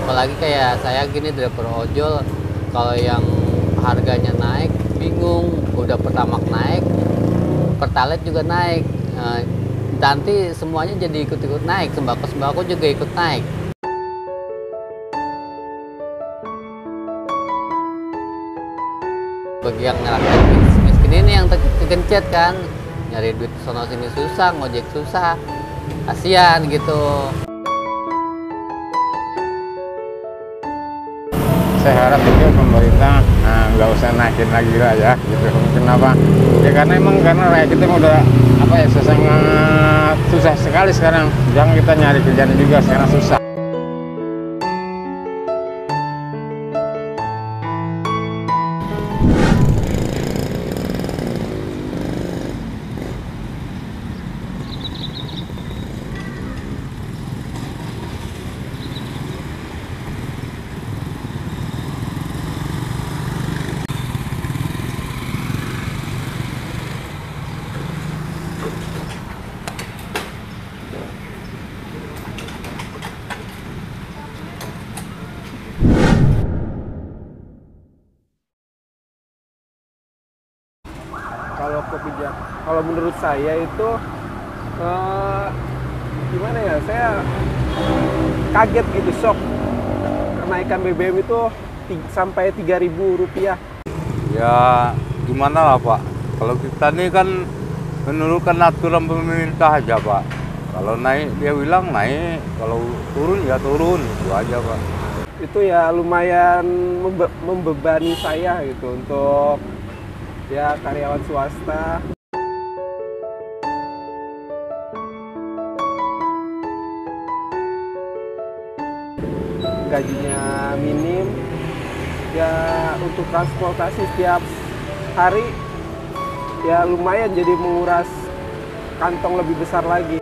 apalagi kayak saya gini driver ojol, kalau yang harganya naik bingung, udah pertamax naik, pertalite juga naik, nanti semuanya jadi ikut-ikut naik, sembako juga ikut naik. Bagi yang ngerasain miskin ini yang kegencet kan, nyari duit sono sini susah, ngojek susah, kasihan gitu. Saya harap juga pemerintah nggak usah naikin lagi lah ya, gitu. Kenapa? Ya karena rakyat kita udah sangat susah sekali sekarang. Jangan kita nyari kerjaan juga sekarang susah. Kalau menurut saya itu gimana ya, saya kaget gitu, shock kenaikan BBM itu sampai Rp3.000. Ya gimana lah Pak, kalau kita nih kan menurunkan aturan pemerintah aja Pak. Kalau naik dia bilang naik, kalau turun ya turun, itu aja Pak. Itu ya lumayan membebani saya gitu untuk ya karyawan swasta. Gajinya minim, ya untuk transportasi setiap hari ya lumayan, jadi menguras kantong lebih besar lagi.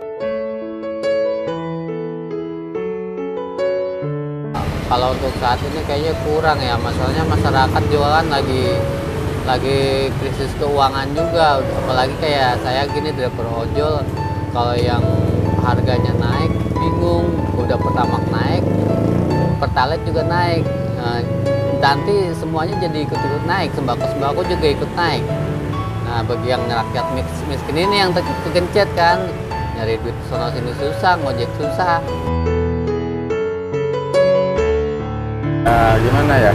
Kalau untuk saat ini kayaknya kurang ya, masalahnya masyarakat juga kan lagi krisis keuangan juga, apalagi kayak saya gini driver ojol, kalau yang harganya naik bingung, udah pertamax naik, pertalite juga naik, nanti semuanya jadi ikut-ikut naik, sembako juga ikut naik. Nah bagi yang rakyat miskin ini yang kegencet kan, nyari duit sono sini susah, ngojek susah. Gimana ya,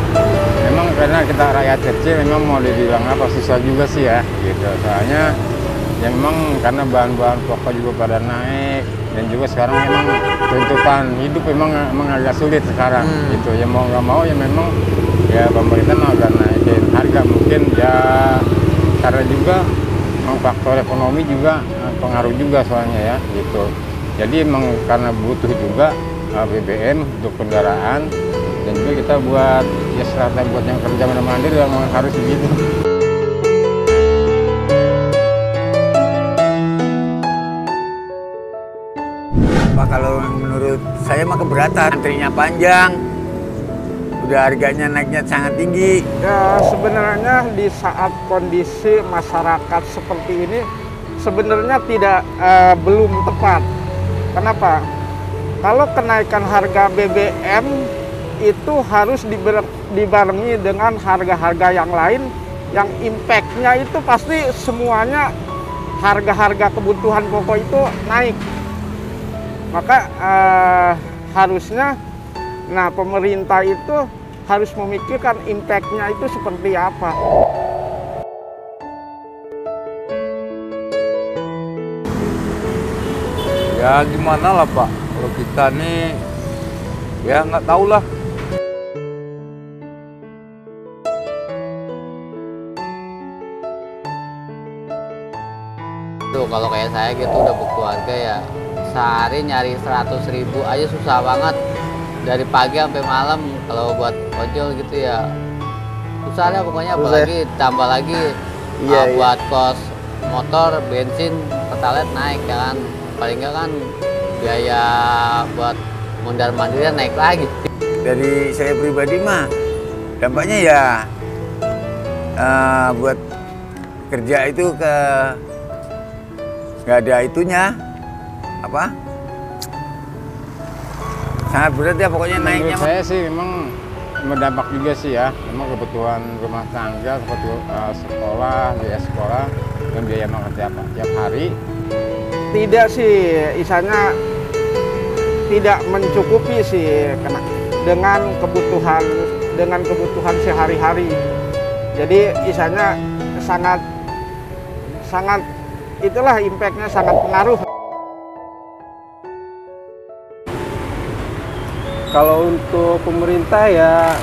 memang karena kita rakyat kecil memang mau dibilang apa, susah juga sih ya gitu. Soalnya ya memang karena bahan-bahan pokok juga pada naik, dan juga sekarang memang tuntutan hidup memang agak sulit sekarang gitu. Ya mau nggak mau ya memang ya pemerintah mau agak naikin harga, mungkin ya karena juga faktor ekonomi juga pengaruh juga soalnya ya gitu. Jadi memang karena butuh juga BBM untuk kendaraan, dan juga kita buat ya serata buat yang kerja mandiri memang harus begitu. Pak, kalau menurut saya mah keberatan, antrinya panjang, udah harganya naiknya sangat tinggi. Ya sebenarnya di saat kondisi masyarakat seperti ini sebenarnya belum tepat. Kenapa? Kalau kenaikan harga BBM itu harus dibarengi dengan harga-harga yang lain, yang impact-nya itu pasti semuanya harga-harga kebutuhan pokok itu naik. Maka harusnya pemerintah itu harus memikirkan impact-nya itu seperti apa. Ya gimana lah Pak, kalau kita nih ya nggak tahu lah. Tuh kalau kayak saya gitu udah berkeluarga ya, sehari nyari 100.000 aja susah banget, dari pagi sampai malam. Kalau buat ojol gitu ya susah lah pokoknya, apalagi tambah lagi buat kos motor, bensin, pertalite naik kan, paling nggak kan biaya buat mondar mandir naik lagi. Dari saya pribadi mah dampaknya ya buat kerja itu nggak ada itunya, apa sangat berat ya pokoknya naiknya. Menurut saya sih memang berdampak juga sih ya. Memang kebutuhan rumah tangga seperti sekolah, biaya sekolah, dan biaya makan tiap hari. Tidak sih, isanya tidak mencukupi sih dengan kebutuhan sehari-hari. Jadi isanya sangat itulah impactnya sangat pengaruh. Kalau untuk pemerintah ya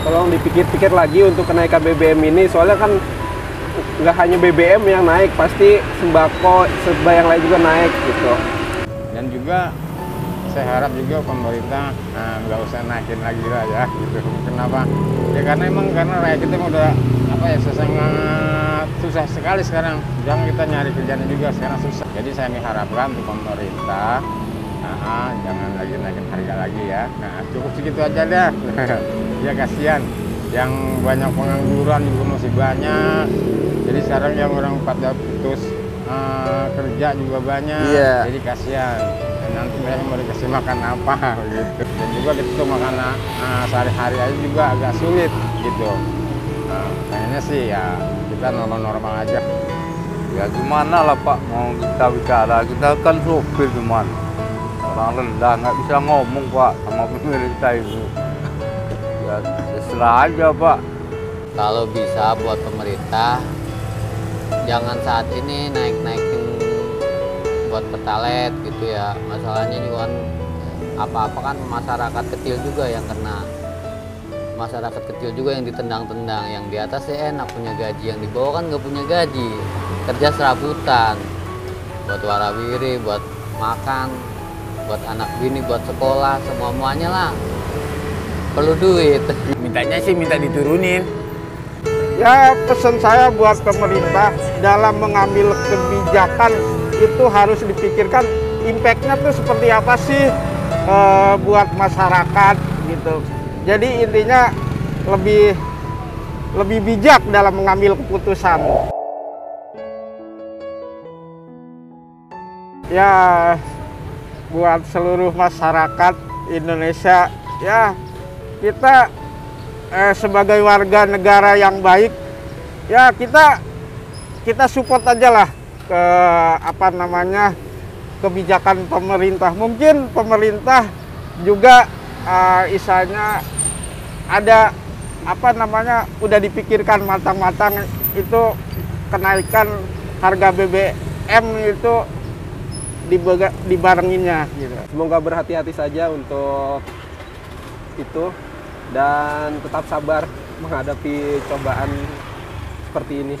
tolong dipikir-pikir lagi untuk kenaikan BBM ini, soalnya kan nggak hanya BBM yang naik, pasti sembako, serba yang lain juga naik gitu. Dan juga saya harap juga pemerintah nggak usah naikin lagi lah ya gitu. Kenapa? Ya karena rakyat kita udah sangat susah sekali sekarang. Jangan kita nyari kerjaan juga sekarang susah. Jadi saya mengharapkan untuk pemerintah jangan lagi naikin harga lagi ya. Nah, cukup segitu aja deh. Ya kasihan. Yang banyak pengangguran juga masih banyak. Jadi sekarang yang orang pada putus kerja juga banyak. Iya. Jadi kasihan. Dan nanti mereka mau dikasih makan apa gitu. Dan juga kita tuh makan sehari-hari aja juga agak sulit gitu. Kayaknya sih ya kita normal-normal aja. Ya gimana lah Pak, mau kita bicara, kita kan sopir cuman. Orang rendah nggak bisa ngomong Pak sama pemerintah itu. Ya terserah aja Pak. Kalau bisa buat pemerintah jangan saat ini naik-naikin buat pertalite gitu ya. Masalahnya juga kan apa-apa kan masyarakat kecil juga yang kena. Masyarakat kecil juga yang ditendang-tendang. Yang di atas sih enak punya gaji, yang di bawah kan nggak punya gaji, kerja serabutan buat warawiri, buat makan, buat anak bini, buat sekolah, semuanya lah perlu duit. Mintanya sih minta diturunin. Ya pesan saya buat pemerintah dalam mengambil kebijakan itu harus dipikirkan impact-nya tuh seperti apa sih buat masyarakat gitu. Jadi intinya lebih bijak dalam mengambil keputusan. Ya buat seluruh masyarakat Indonesia ya kita sebagai warga negara yang baik ya kita support aja lah ke kebijakan pemerintah. Mungkin pemerintah juga isanya ada udah dipikirkan matang-matang itu kenaikan harga BBM itu dibarenginnya gitu. Semoga berhati-hati saja untuk itu dan tetap sabar menghadapi cobaan seperti ini.